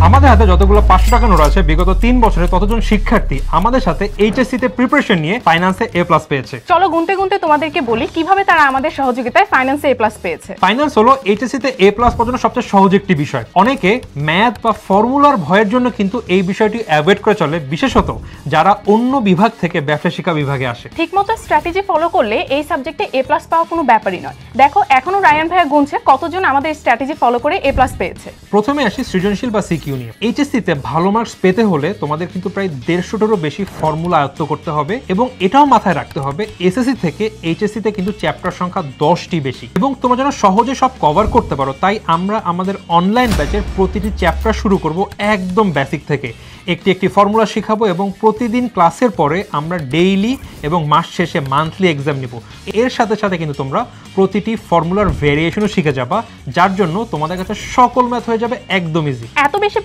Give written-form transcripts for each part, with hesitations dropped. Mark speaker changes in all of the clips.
Speaker 1: আমাদের হাতে যতগুলো 500 টাকা নোট আছে বিগত 3 বছরে ততজন শিক্ষার্থী আমাদের সাথে এইচএসসি তে প্রিপারেশন নিয়ে ফাইন্যান্সে A+ পেয়েছে।
Speaker 2: চলো গুনতে গুনতে তোমাদেরকে বলি কিভাবে তারা আমাদের সহযোগিতায় ফাইন্যান্সে A+ পেয়েছে।
Speaker 1: ফাইন্যান্স হলো এইচএসসি তে A+ পর্যন্ত সবচেয়ে সহজ একটি বিষয়। অনেকে ম্যাথ বা ফর্মুলার ভয়ের জন্য কিন্তু এই বিষয়টি অ্যাভয়েড করে চলে, বিশেষত যারা অন্য বিভাগ থেকে ব্যবসা শিক্ষা বিভাগে আসে।
Speaker 2: ঠিকমতো স্ট্র্যাটেজি ফলো করলে এই সাবজেক্টে A+ পাওয়া কোনো ব্যাপারই নয়। দেখো এখনো রায়ান ভাইয়া গুনছে কতজন আমাদের স্ট্র্যাটেজি ফলো করে A+ পেয়েছে।
Speaker 1: প্রথমে আসি সৃজনশীল বা সিকিউ নিয়ে। এইচএসসি তে ভালো মার্কস পেতে হলে তোমাদের কিন্তু প্রায় 150টারও বেশি ফর্মুলা আয়ত্ত করতে হবে এবং এটাও মাথায় রাখতে হবে এসএসসি থেকে এইচএসসি তে কিন্তু চ্যাপ্টার সংখ্যা 10টি বেশি এবং তোমরা যেন সহজে সব কভার করতে পারো তাই আমরা আমাদের অনলাইন ব্যাচের প্রতিটি চ্যাপ্টার শুরু করব একদম বেসিক থেকে। একটি একটি ফর্মুলা শেখাবো এবং প্রতিদিন ক্লাসের পরে আমরা ডেইলি এবং মাস শেষে মান্থলি এক্সাম নিব। এর সাথে সাথে কিন্তু তোমরা প্রতিটি ফর্মুলার ভেরিয়েশনও শিখে যাবা, যার জন্য তোমাদের কাছে সকল ম্যাথ হয়ে যাবে একদম ইজি।
Speaker 2: এত বেশি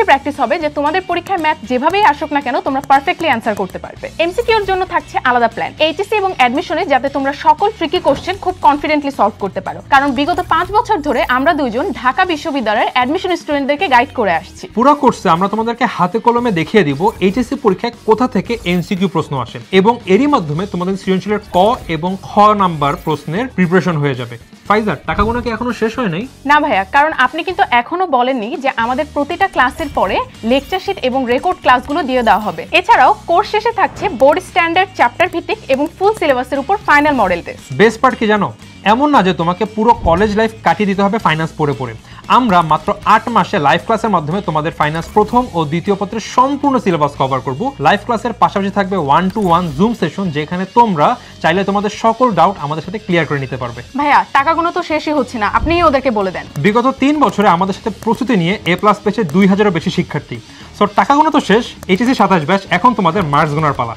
Speaker 2: প্র্যাকটিস হবে যে তোমাদের পরীক্ষায় ম্যাথ যেভাবেই আসুক না কেন তোমরা পারফেক্টলি অ্যান্সার করতে পারবে। এমসিকিউর জন্য থাকছে আলাদা প্ল্যান এইচএসসি এবং অ্যাডমিশনে, যাতে তোমরা সকল ট্রিকি কোশ্চেন খুব কনফিডেন্টলি সলভ করতে পারো, কারণ বিগত 5 বছর ধরে আমরা দুইজন ঢাকা বিশ্ববিদ্যালয়ের অ্যাডমিশন স্টুডেন্টদেরকে গাইড করে আসছি।
Speaker 1: পুরো কোর্সে আমরা তোমাদেরকে হাতে কলমে দেখিয়ে দিব এইচএসসি পরীক্ষায় কোথা থেকে এমসিকিউ প্রশ্ন আসে এবং এরই মাধ্যমে তোমাদের সৃজনশীলের ক এবং খ নাম্বার প্রশ্নের প্রিপারেশন হয়ে যাবে। ফাইজার, টাকা গোনা কি এখনো শেষ হয় নাই?
Speaker 2: না ভাইয়া, কারণ আপনি কিন্তু এখনো বলেননি যে আমাদের প্রতিটা ক্লাসের পরে লেকচার শিট এবং রেকর্ড ক্লাসগুলো দিয়ে দেওয়া হবে। এছাড়াও কোর্স শেষে থাকছে বোর্ড স্ট্যান্ডার্ড চ্যাপ্টার ভিত্তিক এবং ফুল সিলেবাসের উপর final model test.
Speaker 1: Best part কি জানো? এমন না যে তোমাকে পুরো কলেজ লাইফ কাটিয়ে দিতে হবে ফাইন্যান্স পড়ে পড়ে। আমরা মাত্র 8 মাসে লাইভ ক্লাসের মাধ্যমে তোমাদের ফাইন্যান্স প্রথম ও দ্বিতীয় পত্রের সম্পূর্ণ সিলেবাস কভার করব। লাইভ ক্লাসের পাশাপাশি থাকবে 1-to-1 জুম সেশন, যেখানে তোমরা চাইলে তোমাদের সকল ডাউট আমাদের সাথে ক্লিয়ার করে নিতে পারবে।
Speaker 2: ভাইয়া, টাকাগুলো তো শেষই হচ্ছে না, আপনিই ওদেরকে বলে দেন।
Speaker 1: বিগত 3 বছরে আমাদের সাথে প্রস্তুতি নিয়ে A+ পেয়েছে 2000-এরও বেশি শিক্ষার্থী। সো টাকাগুলো তো শেষ, এইচএসসি 27 ব্যাচ, এখন তোমাদের মার্কস গোনার পালা।